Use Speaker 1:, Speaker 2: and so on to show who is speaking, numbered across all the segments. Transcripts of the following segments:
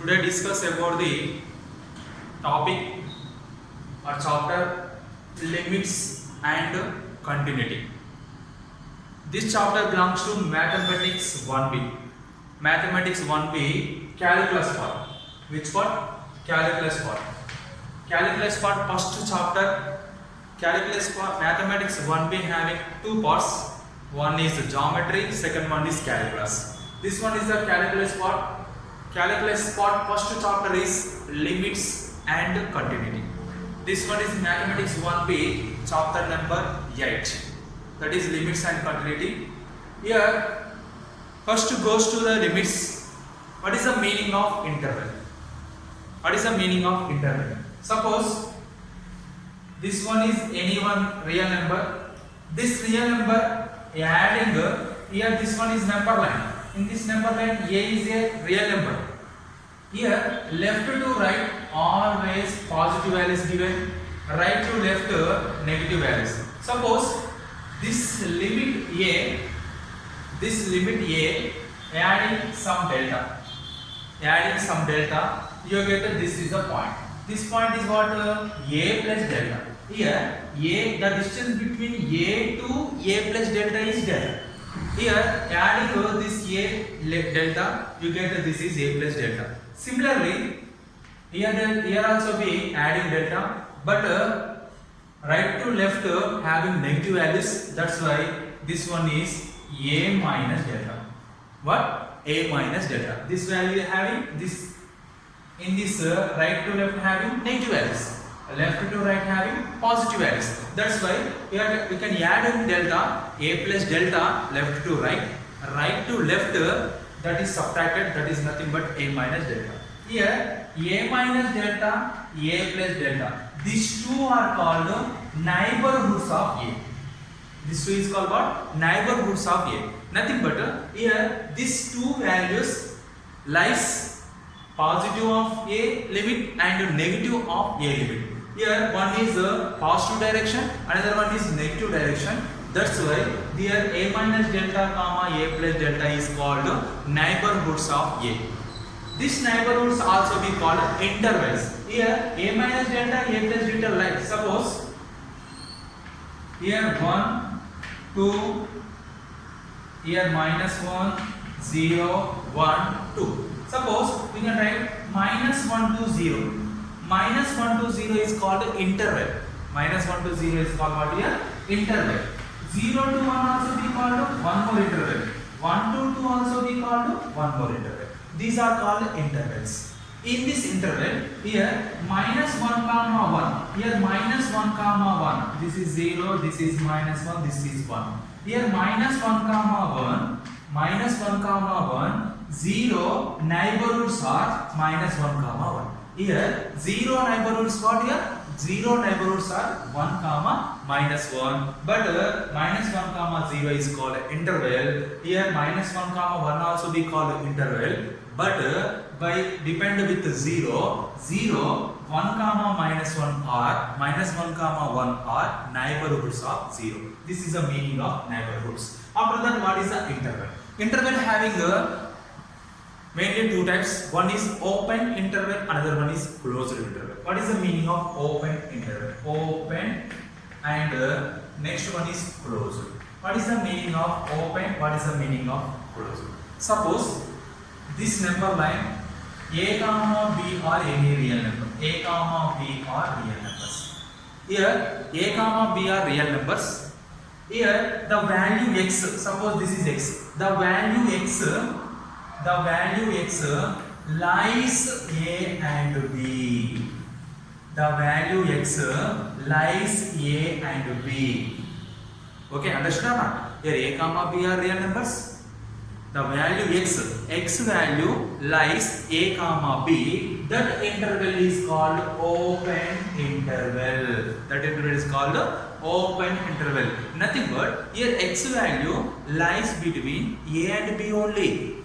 Speaker 1: Today discuss about the topic or chapter limits and continuity. This chapter belongs to Mathematics 1B. Mathematics 1B calculus part. Which part? Calculus part. Calculus part first chapter. Calculus part Mathematics 1B having two parts. One is geometry, second one is calculus. This one is the calculus part. Calculus part first chapter is limits and continuity. This one is Mathematics 1B chapter number 8. That is limits and continuity. Here first goes to the limits. What is the meaning of interval? What is the meaning of interval? Suppose this one is any one real number. This real number adding here this one is number line. In this number line a is a real number. Here left to right always positive values given, right to left negative values. Suppose this limit a adding some delta, you get this is a point. This point is what? A plus delta. Here the distance between a to a plus delta is delta. Here adding this a delta, you get this is a plus delta. Similarly, here also be adding delta, but right to left having negative values. That's why this one is a minus delta. What? A minus delta. This value having this in this right to left having negative values, left to right having positive values. That's why here we can add in delta, a plus delta, left to right, right to left that is subtracted, that is nothing but a minus delta. Here a minus delta, a plus delta. These two are called neighborhoods of a. This two is called what? Neighborhoods of a. Nothing but here these two values lies positive of a limit and negative of a limit. Here one is positive direction, another one is negative direction. That's why here a minus delta comma a plus delta is called neighborhoods of a. These neighborhoods also be called intervals. Here a minus delta, a plus delta, like suppose here 1, 2, here minus 1, 0, 1, 2. Suppose we can write minus 1 to 0. Minus 1 to 0 is called interval. Minus 1 to 0 is called what here? Interval. 0 to 1 also be called one more interval. 1 to 2 also be called one more interval. These are called intervals. In this interval, here minus 1 comma 1. Here minus 1 comma 1. This is 0. This is minus 1. This is 1. Here minus 1 comma 1. Minus 1 comma 1. 0 neighborhoods are minus 1 comma 1. Here 0 neighborhoods what here? 0 neighborhoods are 1 comma minus 1, but minus 1 comma 0 is called interval. Here minus 1 comma 1 also be called interval, but by depend with 0, 1 comma minus 1 are minus 1 comma 1 are neighborhoods of 0. This is the meaning of neighborhoods. After that, what is the interval? Interval having mainly two types. One is open interval, another one is closed interval. What is the meaning of open interval? Open, and next one is closed. What is the meaning of open? What is the meaning of closed? Suppose this number line a comma b are any real number. A comma b are real numbers. Here a comma b are real numbers. Here the value x. Suppose this is x. The value x lies a and b. The value x lies a and b. Okay, understand? Here a comma b are real numbers. The value x value lies a comma b. That interval is called open interval. That interval is called open interval. Nothing but here x value lies between a and b only.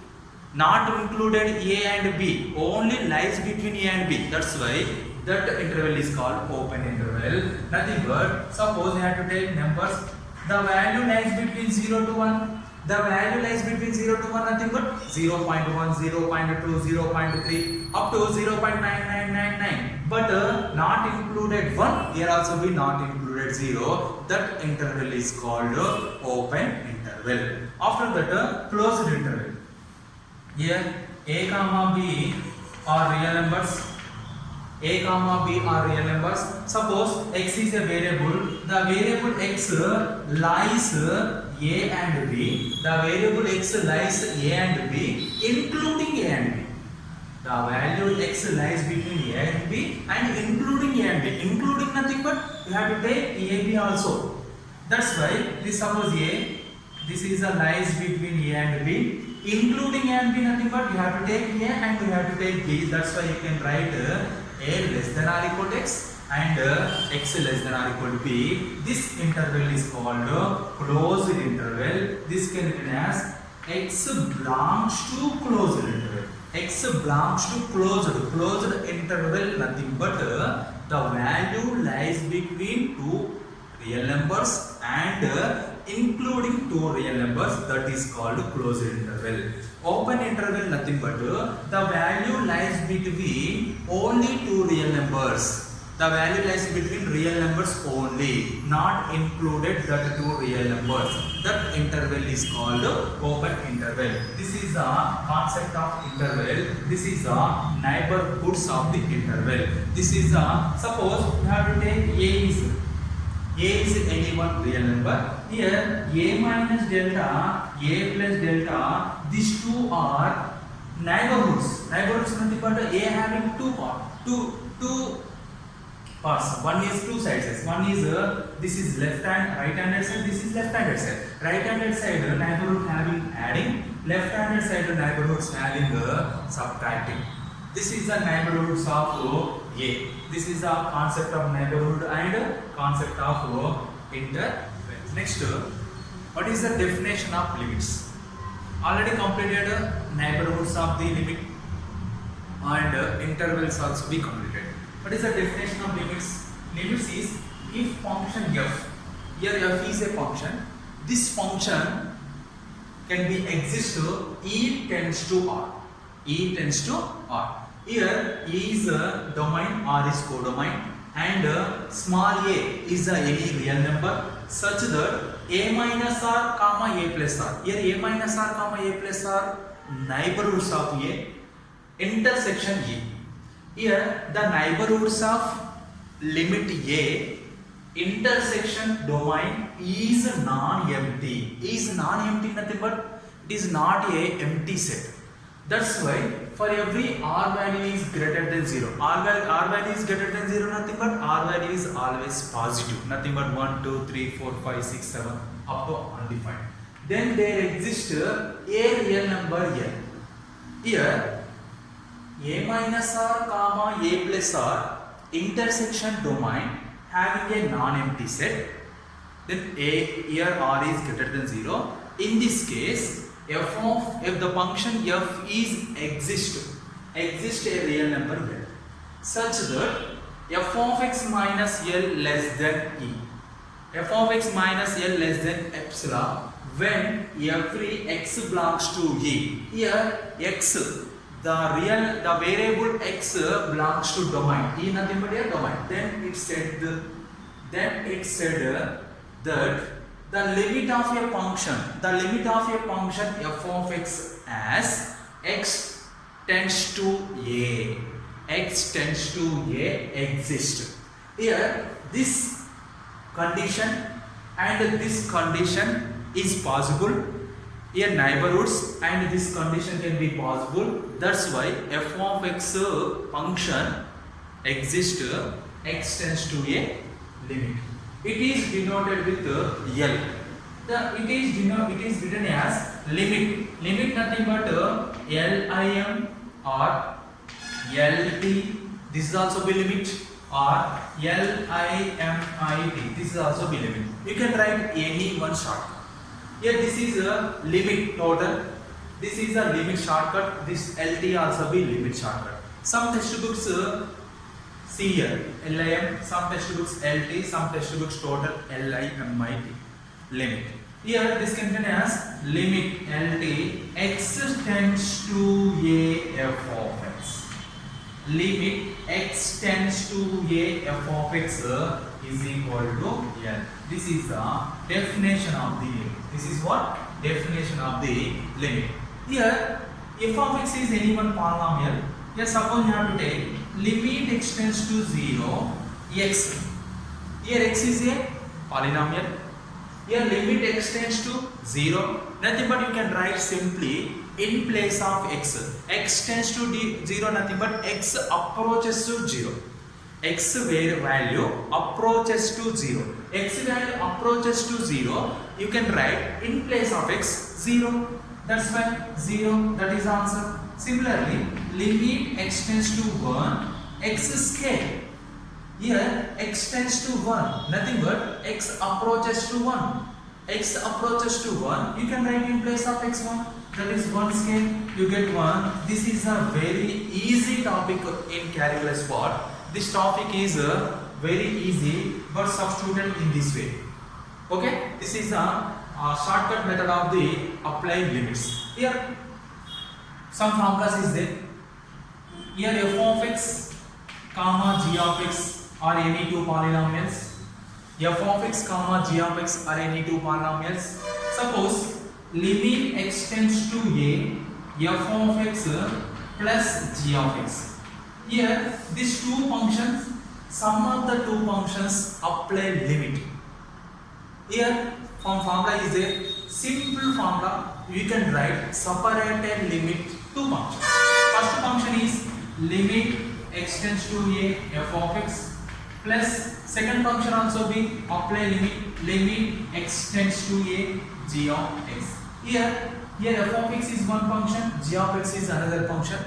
Speaker 1: Not included a and b, only lies between a and b. That's why that interval is called open interval. Nothing but suppose you have to take numbers. The value lies between 0 to 1. The value lies between 0 to 1, nothing but 0.1, 0.2, 0.3 up to 0.9999. But not included 1, here also be not included 0. That interval is called open interval. After that, closed interval. Here a comma b are real numbers. A comma b are real numbers. Suppose x is a variable. The variable x lies a and b. The variable x lies a and b, including a and b. The value x lies between a and b and including a and b. Including nothing but you have to take a b also. That's why this suppose a. This is a lies between a and b. Including a and b nothing but you have to take a and you have to take b. That's why you can write a less than or equal to x and x less than or equal to b. This interval is called closed interval. This can be written as x belongs to closed interval. X belongs to closed interval nothing but the value lies between two real numbers and including two real numbers. That is called closed interval. Open interval nothing but the value lies between only two real numbers. The value lies between real numbers only, not included that two real numbers. That interval is called open interval. This is the concept of interval. This is the neighborhoods of the interval. This is the, suppose you have to take A is any one real number. Here a minus delta, a plus delta, these two are neighborhoods. Neighborhoods nothing but a having two parts. One is two sides. One is this is left hand, right handed side. This is left handed side. Right handed side neighborhood having adding. Left handed side neighborhoods having subtracting. This is the neighborhoods of A. This is the concept of neighborhood and concept of interval. Next, what is the definition of limits? Already completed neighborhoods of the limit and intervals also be completed. What is the definition of limits? Limits is if function f, here f is a function, this function can be exist E tends to R. E tends to R. Here E is a domain, R is codomain, and small a is any real number such that a minus R comma a plus R. Here a minus R comma a plus R neighborhoods of A, intersection E. Here the neighborhoods of limit A, intersection domain is non-empty. Is non-empty nothing but it is not a empty set. That's why for every R value is greater than 0. R value is greater than 0 nothing but R value is always positive. Nothing but 1, 2, 3, 4, 5, 6, 7 up to undefined. Then there exists a real number L. Here a minus R comma a plus R intersection domain having a non-empty set. Then here R is greater than 0. In this case, if the function f is exist a real number L such that f of x minus L less than E, f of x minus L less than epsilon when every x belongs to E. Here x, the variable x belongs to domain, E nothing but a domain. Then it said that the limit of a function f of x as x tends to a exists. Here this condition and this condition is possible. Here neighborhoods and this condition can be possible. That's why f of x function exists, x tends to a limit. It is denoted with L. It is written as limit. Limit nothing but LIM or LT. This is also be limit, or LIMIT. This is also be limit. You can write any one shortcut. Here this is a limit total. This is a limit shortcut. This LT also be limit shortcut. Some textbooks see here LIM, some textbooks LT, some textbooks total LIMIT, limit. Here this can be written as limit LT x tends to a f of x. Limit x tends to a f of x is equal to L. This is the definition of the limit. This is what? Definition of the limit. Here f of x is any one polynomial. Here suppose you have to take limit x tends to 0 x. Here x is a polynomial. Here limit x tends to 0. Nothing but you can write simply in place of x. X tends to 0, nothing but x approaches to 0. X value approaches to 0. X value approaches to 0. You can write in place of x 0. That's why 0. That is answer. Similarly, limit x tends to 1 x scale. Here x tends to 1, nothing but x approaches to 1. X approaches to 1, you can write in place of x1, that is 1 scale, you get 1. This is a very easy topic in calculus part. This topic is very easy but substituted in this way. Okay, this is a shortcut method of the applying limits. Here some formulas is there. Here f of x comma g of x are any two polynomials. F of x comma g of x are any two polynomials. Suppose limit x tends to a f of x plus g of x. Here these two functions, sum of the two functions apply limit. Here formula is a simple formula. You can write separated limit two functions. First function is limit x tends to a f of x plus second function also be apply limit x tends to a g of x. Here f of x is one function, g of x is another function.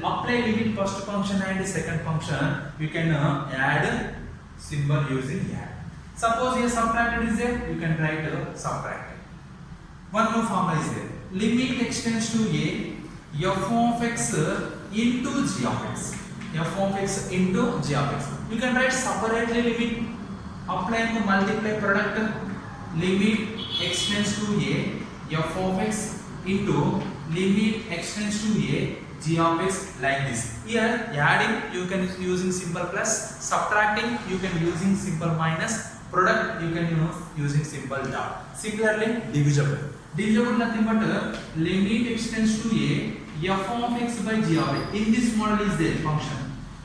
Speaker 1: Apply limit first function and second function. You can add symbol using add. Suppose here subtracted is there, you can write subtracted. One more formula is there. Limit x tends to a f of x into g of x. F of x into g of x. You can write separately limit. Applying the multiply product. Limit x tends to a f of x into limit x tends to a g of x like this. Here adding you can using symbol plus, subtracting you can using symbol minus, product you can use using symbol dot. Similarly divisible. Divisible nothing but limit x tends to a f of x by g of x. In this model is the function.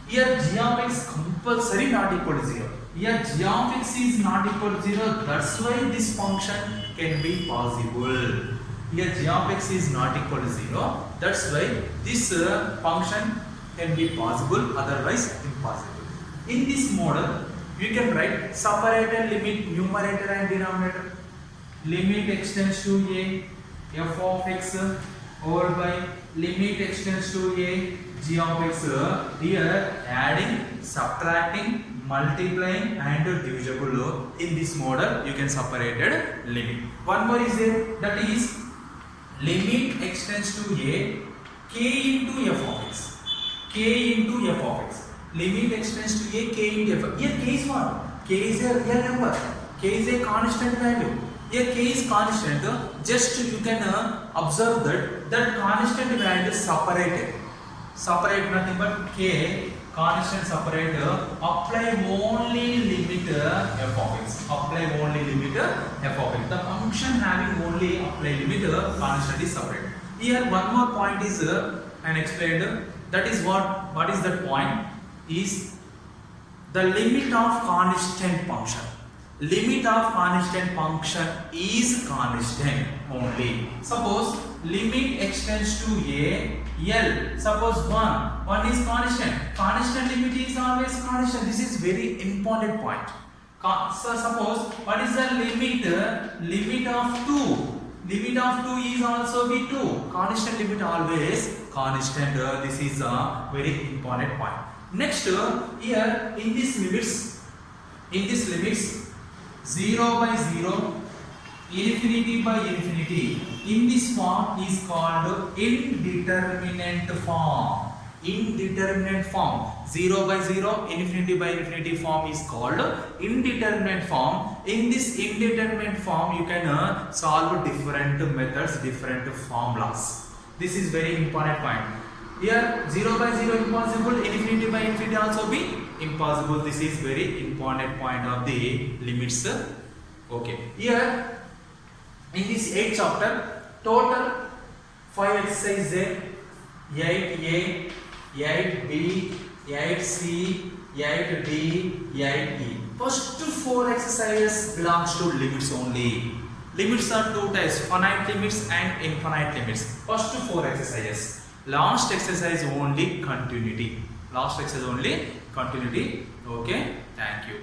Speaker 1: Here g of x compulsory not equal to 0. Here g of x is not equal to 0. That's why this function can be possible. Here g of x is not equal to 0. That's why this function can be possible, otherwise impossible. In this model, you can write separated limit numerator and denominator. Limit x tends to a f of x over by limit x tends to a g of x. Here adding, subtracting, multiplying and divisible. In this model you can separated limit. One more is there, that is limit x tends to a k into f of x. K into f of x. Limit x tends to a k into f. Here k is what? K is a real number. K is a constant value. Here k is constant. Just you can observe that constant value is separated. Separate nothing but k, constant separate. Apply only limit f of x. Apply only limit f of x. The function having only apply limit constant is separate. Here one more point is and explained. That is what is that point? Is the limit of constant function. Limit of constant function is constant only. Suppose limit x tends to a L. Suppose 1 is constant. Constant limit is always constant. This is very important point. So suppose what is the limit? Limit of 2. Limit of 2 is also be 2. Constant limit always constant. This is a very important point. Next here in this limits 0 by 0, infinity by infinity, in this form is called indeterminate form. indeterminate form. 0 by 0, infinity by infinity form is called indeterminate form. In this indeterminate form, you can solve different methods, different formulas. This is very important point. Here 0 by 0 impossible, infinity by infinity also be impossible. This is very important point of the limits. Okay. Here in this 8th chapter, total 5 exercises there. 8A, 8B, 8C, 8D, 8E. First 4 exercises belongs to limits only. Limits are 2 types, finite limits and infinite limits. First 4 exercises. Last exercise only continuity. Last exercise only continuity. Okay. Thank you.